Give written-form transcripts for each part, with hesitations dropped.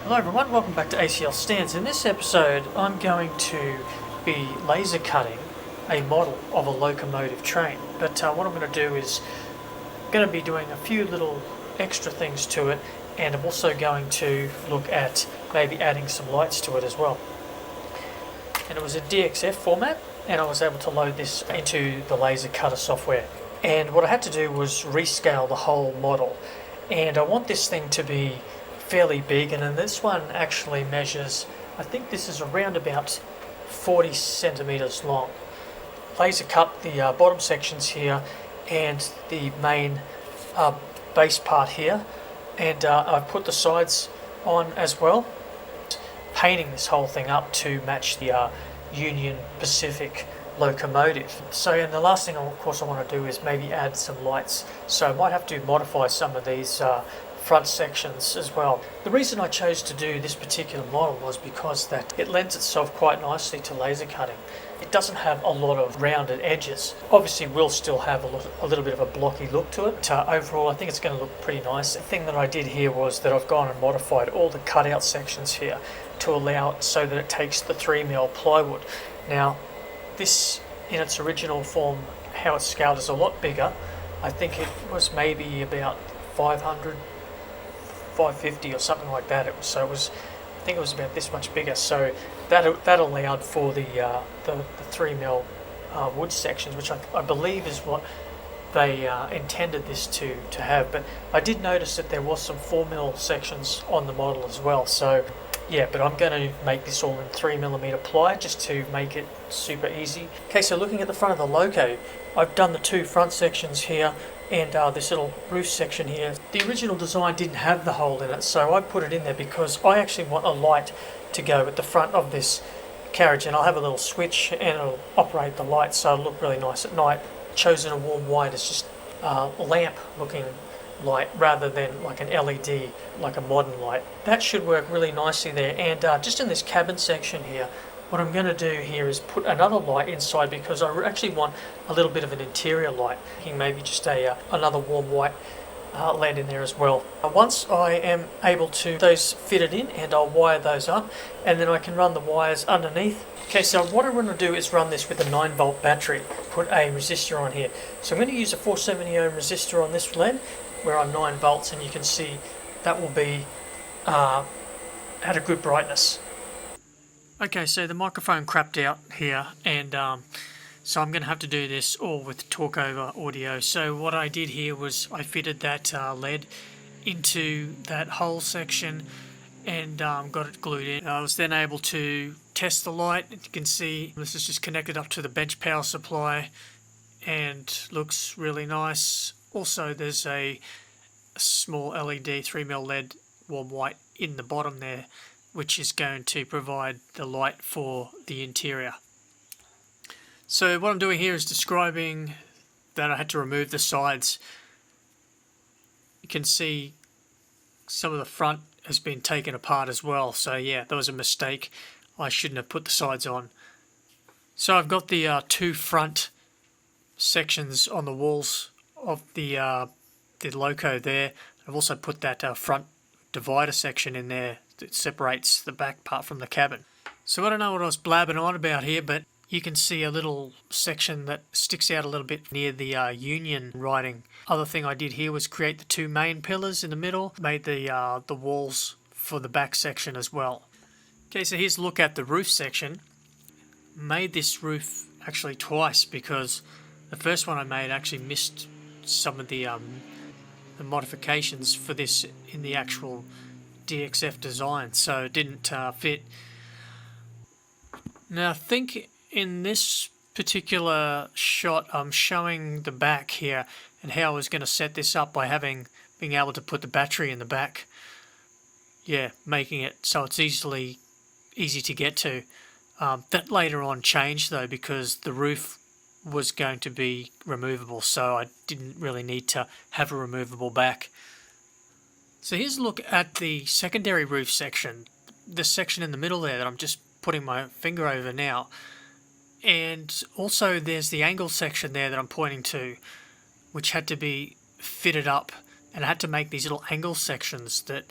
Hello everyone, welcome back to ACL Stands. In this episode I'm going to be laser cutting a model of a locomotive train, but what I'm going to do is going to be doing a few little extra things to it, and I'm also going to look at maybe adding some lights to it as well. And it was a DXF format, and I was able to load this into the laser cutter software. And what I had to do was rescale the whole model, and I want this thing to be fairly big, and then this one actually measures, I think this is around about 40 centimeters long. Laser cut the bottom sections here and the main base part here, and I've put the sides on as well, painting this whole thing up to match the Union Pacific locomotive. So, and the last thing of course I want to do is maybe add some lights, so I might have to modify some of these front sections as well. The reason I chose to do this particular model was because that it lends itself quite nicely to laser cutting. It doesn't have a lot of rounded edges. Obviously will still have a little bit of a blocky look to it. Overall I think it's going to look pretty nice. The thing that I did here was that I've gone and modified all the cutout sections here to allow it so that it takes the 3mm plywood. Now this in its original form, how it's scaled, is a lot bigger. I think it was maybe about 550 or something like that. I think it was about this much bigger. So that allowed for the 3mm wood sections, which I believe is what they intended this to have. But I did notice that there was some 4mm sections on the model as well. So yeah, but I'm going to make this all in 3mm ply just to make it super easy. Okay, so looking at the front of the loco, I've done the two front sections here and this little roof section here. The original design didn't have the hole in it, so I put it in there because I actually want a light to go at the front of this carriage, and I'll have a little switch and it'll operate the light, so it'll look really nice at night. Chosen a warm white as just lamp looking light rather than like an LED, like a modern light. That should work really nicely there. And just in this cabin section here, what I'm going to do here is put another light inside because I actually want a little bit of an interior light. Maybe just another warm white LED in there as well. Once I am able to those fitted in, and I'll wire those up, and then I can run the wires underneath. Okay, so what I'm going to do is run this with a 9-volt battery, put a resistor on here. So I'm going to use a 470 ohm resistor on this LED where I'm 9 volts, and you can see that will be at a good brightness. Okay, so the microphone crapped out here, and so I'm going to have to do this all with talk over audio. So what I did here was I fitted that LED into that hole section and got it glued in. I was then able to test the light. You can see this is just connected up to the bench power supply and looks really nice. Also there's a small LED 3mm LED warm white in the bottom there, which is going to provide the light for the interior. So what I'm doing here is describing that I had to remove the sides. You can see some of the front has been taken apart as well. So yeah, that was a mistake. I shouldn't have put the sides on. So I've got the two front sections on the walls of the loco there. I've also put that front divider section in there that separates the back part from the cabin. So I don't know what I was blabbing on about here, but you can see a little section that sticks out a little bit near the Union writing. Other thing I did here was create the two main pillars in the middle, made the walls for the back section as well. Okay, so here's a look at the roof section. Made this roof actually twice because the first one I made actually missed some of the modifications for this in the actual DXF design, so it didn't fit. Now I think in this particular shot I'm showing the back here and how I was going to set this up by being able to put the battery in the back. Yeah, making it so it's easy to get to. That later on changed though because the roof was going to be removable, so I didn't really need to have a removable back. So here's a look at the secondary roof section, the section in the middle there that I'm just putting my finger over now. And also there's the angle section there that I'm pointing to, which had to be fitted up, and I had to make these little angle sections that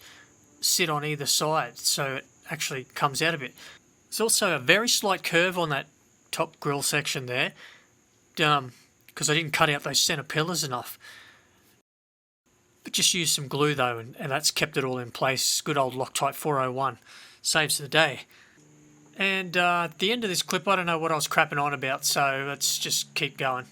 sit on either side, so it actually comes out a bit. There's also a very slight curve on that top grill section there, because I didn't cut out those centre pillars enough. But just used some glue though, and that's kept it all in place. Good old Loctite 401 saves the day. And at the end of this clip, I don't know what I was crapping on about, so let's just keep going.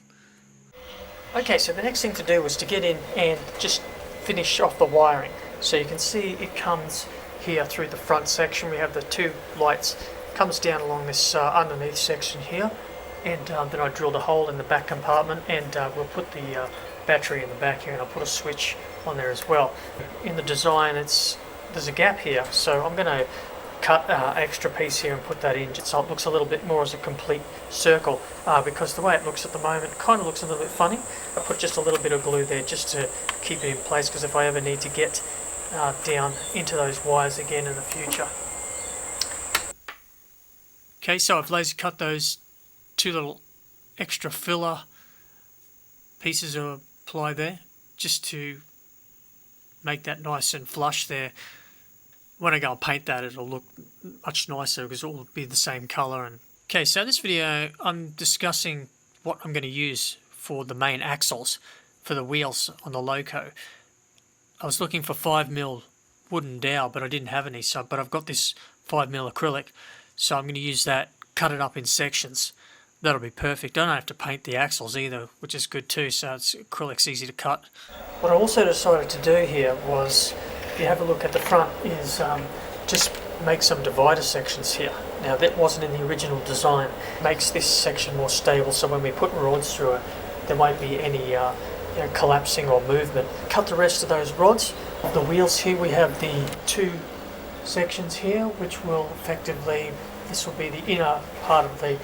Okay, so the next thing to do was to get in and just finish off the wiring. So you can see it comes here through the front section. We have the two lights, comes down along this underneath section here, and then I drilled a hole in the back compartment, and we'll put the battery in the back here, and I'll put a switch on there as well. In the design, there's a gap here, so I'm going to cut an extra piece here and put that in so it looks a little bit more as a complete circle, because the way it looks at the moment kind of looks a little bit funny. I put just a little bit of glue there just to keep it in place, because if I ever need to get down into those wires again in the future. Okay, so I've laser cut those two little extra filler pieces of ply there just to make that nice and flush there. When I go and paint that, it'll look much nicer because it will be the same colour. Okay, so in this video I'm discussing what I'm going to use for the main axles for the wheels on the Loco. I was looking for 5mm wooden dowel, but I didn't have any, but I've got this 5mm acrylic, so I'm going to use that, cut it up in sections. That'll be perfect. I don't have to paint the axles either, which is good too, so acrylic's easy to cut. What I also decided to do here was, if you have a look at the front, is just make some divider sections here. Now that wasn't in the original design. It makes this section more stable, so when we put rods through it, there won't be any collapsing or movement. Cut the rest of those rods. The wheels here, we have the two sections here, which will effectively, this will be the inner part of the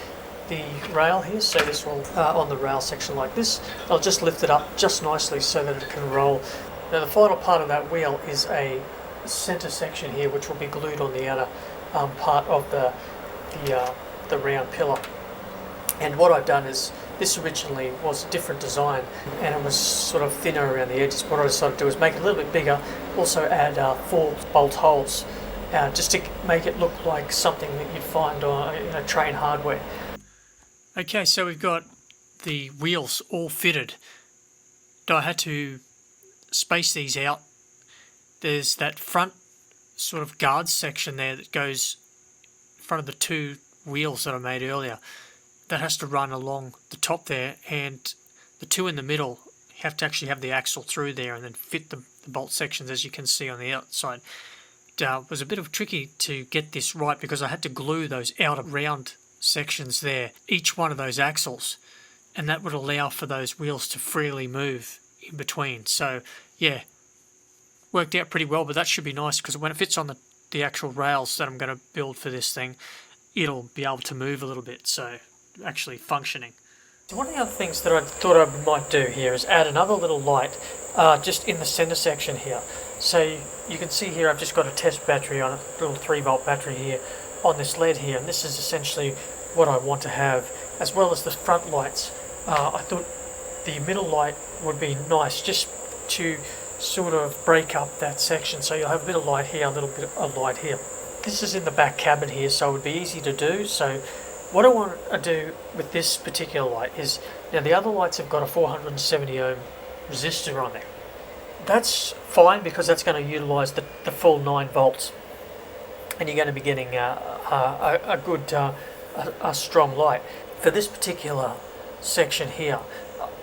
rail here, so this will, on the rail section like this, I'll just lift it up just nicely so that it can roll. Now the final part of that wheel is a centre section here, which will be glued on the outer part of the round pillar. And what I've done is, this originally was a different design and it was sort of thinner around the edges. What I decided to do is make it a little bit bigger, also add 4 bolt holes, just to make it look like something that you'd find on train hardware. Okay, so we've got the wheels all fitted. I had to space these out. There's that front sort of guard section there that goes in front of the 2 wheels that I made earlier. That has to run along the top there, and the 2 in the middle have to actually have the axle through there and then fit the bolt sections, as you can see on the outside. It was a bit of tricky to get this right because I had to glue those outer round sections there, each one of those axles, and that would allow for those wheels to freely move in between. So yeah, worked out pretty well, but that should be nice because when it fits on the actual rails that I'm going to build for this thing, it'll be able to move a little bit, so actually functioning. So one of the other things that I thought I might do here is add another little light just in the center section here. So you can see here I've just got a test battery on a little 3-volt battery here on this LED here, and this is essentially what I want to have, as well as the front lights. I thought the middle light would be nice just to sort of break up that section, so you'll have a bit of light here, a little bit of light here. This is in the back cabin here, so it would be easy to do. So what I want to do with this particular light is, now the other lights have got a 470 ohm resistor on there. That's fine because that's going to utilise the full 9 volts, and you're going to be getting a good, a strong light. For this particular section here,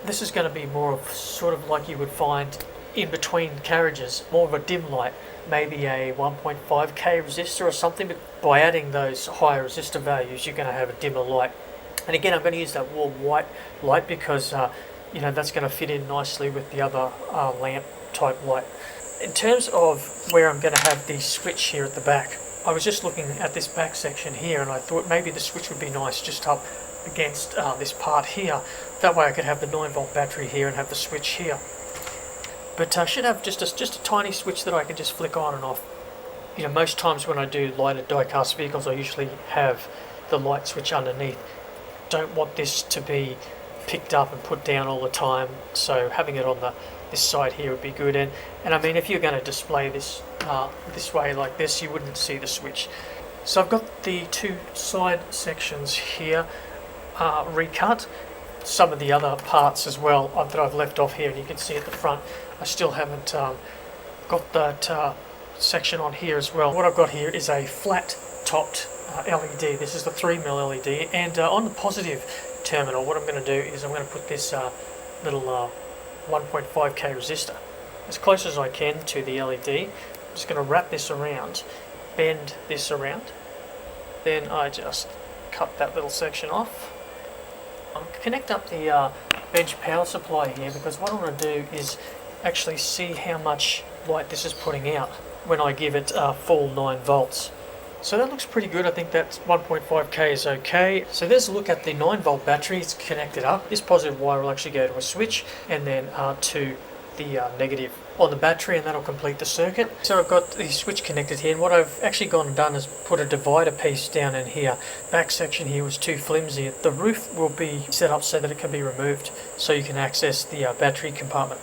this is going to be more of sort of like you would find in between carriages, more of a dim light, maybe a 1.5k resistor or something, but by adding those higher resistor values you're going to have a dimmer light. And again, I'm going to use that warm white light because that's going to fit in nicely with the other lamp type light. In terms of where I'm going to have the switch here at the back, I was just looking at this back section here and I thought maybe the switch would be nice just up against this part here. That way I could have the 9-volt battery here and have the switch here. But I should have just a tiny switch that I can just flick on and off. Most times when I do lighted die-cast vehicles, I usually have the light switch underneath. Don't want this to be picked up and put down all the time, so having it on this side here would be good. And I mean, if you're going to display this this way like this, you wouldn't see the switch. So I've got the two side sections here recut. Some of the other parts as well that I've left off here, and you can see at the front I still haven't got that section on here as well. What I've got here is a flat topped LED. This is the 3mm LED, and on the positive terminal what I'm going to do is I'm going to put this little 1.5k resistor as close as I can to the LED. I'm just going to wrap this around, bend this around, then I just cut that little section off. I'll connect up the bench power supply here, because what I want to do is actually see how much light this is putting out when I give it full 9 volts. So that looks pretty good. I think that 1.5k is okay. So there's a look at the 9-volt battery. It's connected up. This positive wire will actually go to a switch and then to the negative on the battery, and that'll complete the circuit. So I've got the switch connected here, and what I've actually gone and done is put a divider piece down in here. Back section here was too flimsy. The roof will be set up so that it can be removed so you can access the battery compartment.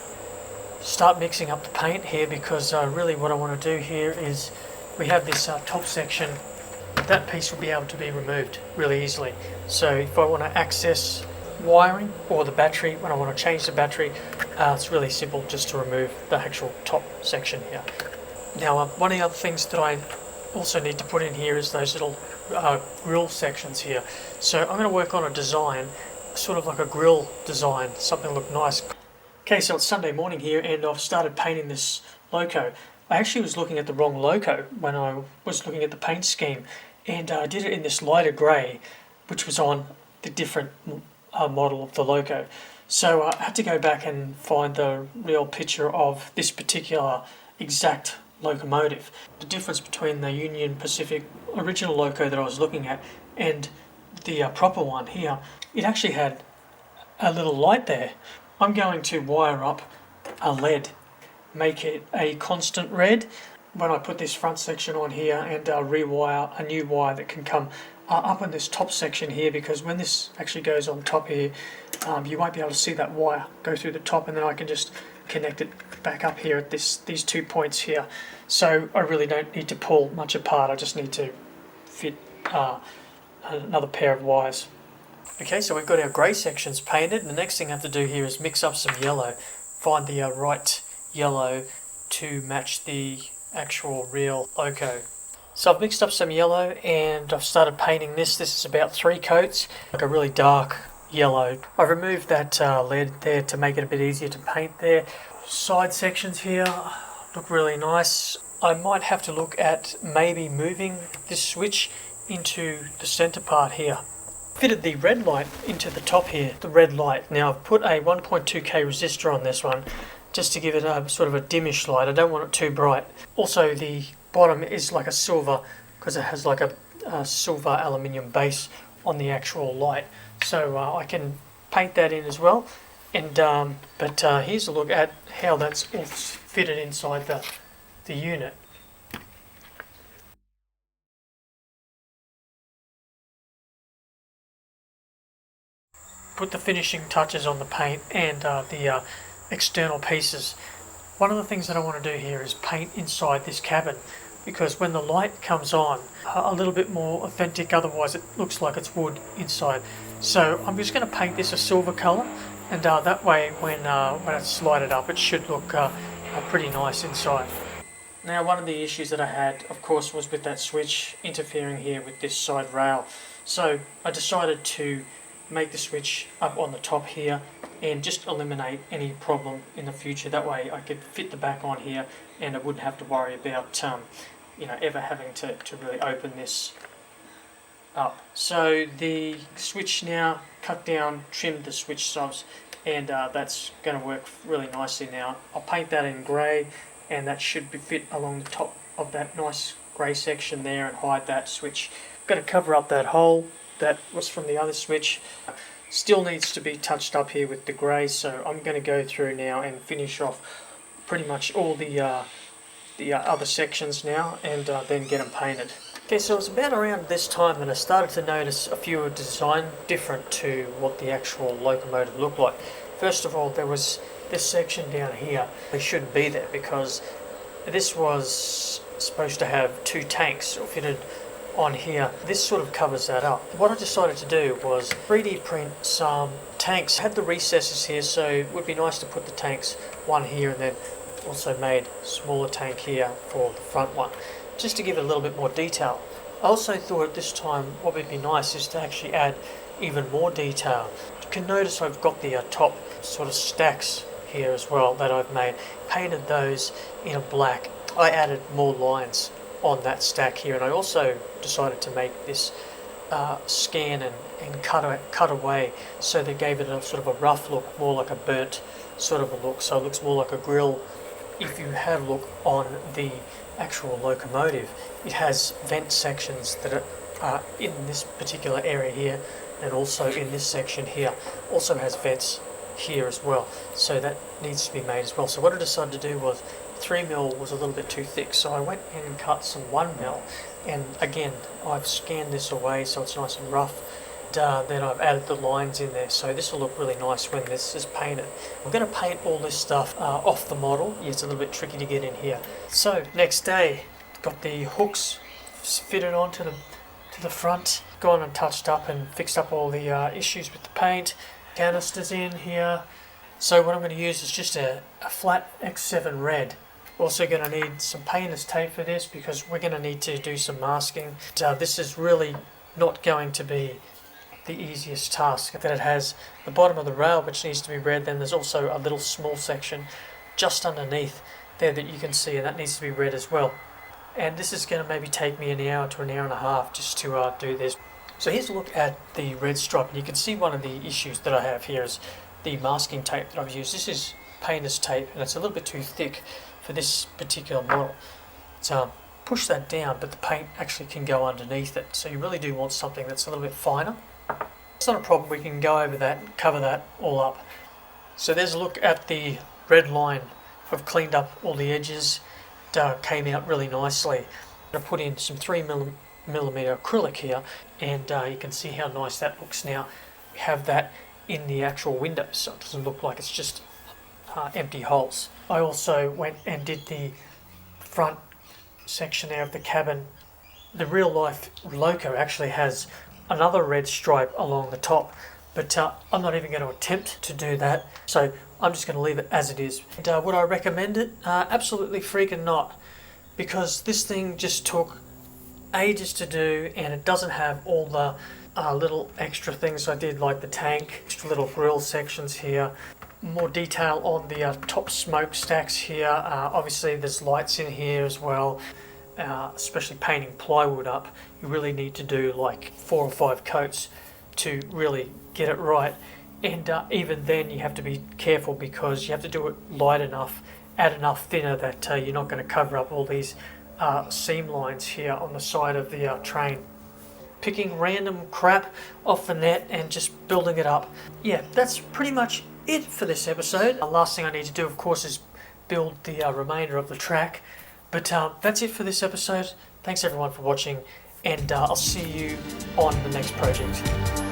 Start mixing up the paint here, because really what I want to do here is we have this top section. That piece will be able to be removed really easily. So if I want to access wiring or the battery, when I want to change the battery, it's really simple just to remove the actual top section here. Now one of the other things that I also need to put in here is those little grill sections here. So I'm going to work on a design, sort of like a grill design, something look nice. Okay, so it's Sunday morning here, and I've started painting this loco. I actually was looking at the wrong loco when I was looking at the paint scheme, and I did it in this lighter grey, which was on the different model of the loco. So I had to go back and find the real picture of this particular exact locomotive. The difference between the Union Pacific original loco that I was looking at and the proper one here, it actually had a little light there. I'm going to wire up a LED, make it a constant red when I put this front section on here, and rewire a new wire that can come up in this top section here, because when this actually goes on top here, you won't be able to see that wire go through the top, and then I can just connect it back up here at these 2 points here. So I really don't need to pull much apart, I just need to fit another pair of wires. Okay, so we've got our grey sections painted. The next thing I have to do here is mix up some yellow, find the right yellow to match the actual real loco. So I've mixed up some yellow and I've started painting this. This is about 3 coats, like a really dark yellow. I've removed that lead there to make it a bit easier to paint there. Side sections here look really nice. I might have to look at maybe moving this switch into the center part here. Fitted the red light into the top here, the red light. Now I've put a 1.2k resistor on this one just to give it a sort of a dimmish light. I don't want it too bright. Also the bottom is like a silver, because it has like a silver aluminium base on the actual light. So I can paint that in as well. And but here's a look at how that's all fitted inside the unit. Put the finishing touches on the paint and the external pieces. One of the things that I want to do here is paint inside this cabin, because when the light comes on, a little bit more authentic, otherwise it looks like it's wood inside. So I'm just going to paint this a silver colour, and that way when it's lighted up it should look pretty nice inside. Now one of the issues that I had, of course, was with that switch interfering here with this side rail. So I decided to make the switch up on the top here and just eliminate any problem in the future. That way I could fit the back on here and I wouldn't have to worry about ever having to really open this up. So the switch now cut down, trimmed the switch subs, and that's going to work really nicely now. I'll paint that in grey, and that should be fit along the top of that nice grey section there and hide that switch. Got to cover up that hole that was from the other switch. Still needs to be touched up here with the grey, so I'm going to go through now and finish off pretty much all the other sections now, and then get them painted. Okay, so it was about around this time that I started to notice a few design different to what the actual locomotive looked like. First of all, there was this section down here. It shouldn't be there because this was supposed to have 2 tanks fitted on here. This sort of covers that up. What I decided to do was 3D print some tanks. I had the recesses here, so it would be nice to put the tanks one here, and then also made a smaller tank here for the front one, just to give it a little bit more detail. I also thought at this time what would be nice is to actually add even more detail. You can notice I've got the top sort of stacks here as well that I've made, painted those in a black. I added more lines on that stack here, and I also decided to make this scan and cut away, so they gave it a sort of a rough look, more like a burnt sort of a look, so it looks more like a grill. If you have a look on the actual locomotive, it has vent sections that are in this particular area here, and also in this section here also has vents here as well, so that needs to be made as well. So what I decided to do was 3mm was a little bit too thick, so I went in and cut some 1mm, and again I've scanned this away so it's nice and rough. Then I've added the lines in there, so this will look really nice when this is painted. I'm going to paint all this stuff off the model. Yeah, it's a little bit tricky to get in here. So next day, got the hooks fitted onto the front, gone and touched up and fixed up all the issues with the paint. Canisters in here. So what I'm going to use is just a flat X7 red. Also going to need some painter's tape for this because we're going to need to do some masking. This is really not going to be the easiest task. That it has the bottom of the rail which needs to be red, then there's also a little small section just underneath there that you can see, and that needs to be red as well. And this is going to maybe take me an hour to an hour and a half just to do this. So here's a look at the red stripe, and you can see one of the issues that I have here is the masking tape that I've used. This is painter's tape, and it's a little bit too thick for this particular model. So push that down, but the paint actually can go underneath it, so you really do want something that's a little bit finer. It's not a problem, we can go over that and cover that all up. So there's a look at the red line. I've cleaned up all the edges. It came out really nicely. I put in some 3mm acrylic here, and you can see how nice that looks now. We have that in the actual windows, so it doesn't look like it's just empty holes. I also went and did the front section there of the cabin. The real life Loco actually has another red stripe along the top, but I'm not even going to attempt to do that, so I'm just going to leave it as it is. And, would I recommend it? Absolutely freaking not, because this thing just took ages to do, and it doesn't have all the little extra things I did, like the tank, extra little grill sections here, more detail on the top smokestacks here. Obviously there's lights in here as well. Especially painting plywood up, you really need to do like 4 or 5 coats to really get it right, and even then you have to be careful because you have to do it light enough, add enough thinner that you're not going to cover up all these seam lines here on the side of the train. Picking random crap off the net and just building it up. Yeah, that's pretty much it for this episode. The last thing I need to do, of course, is build the remainder of the track. But that's it for this episode. Thanks everyone for watching, and I'll see you on the next project.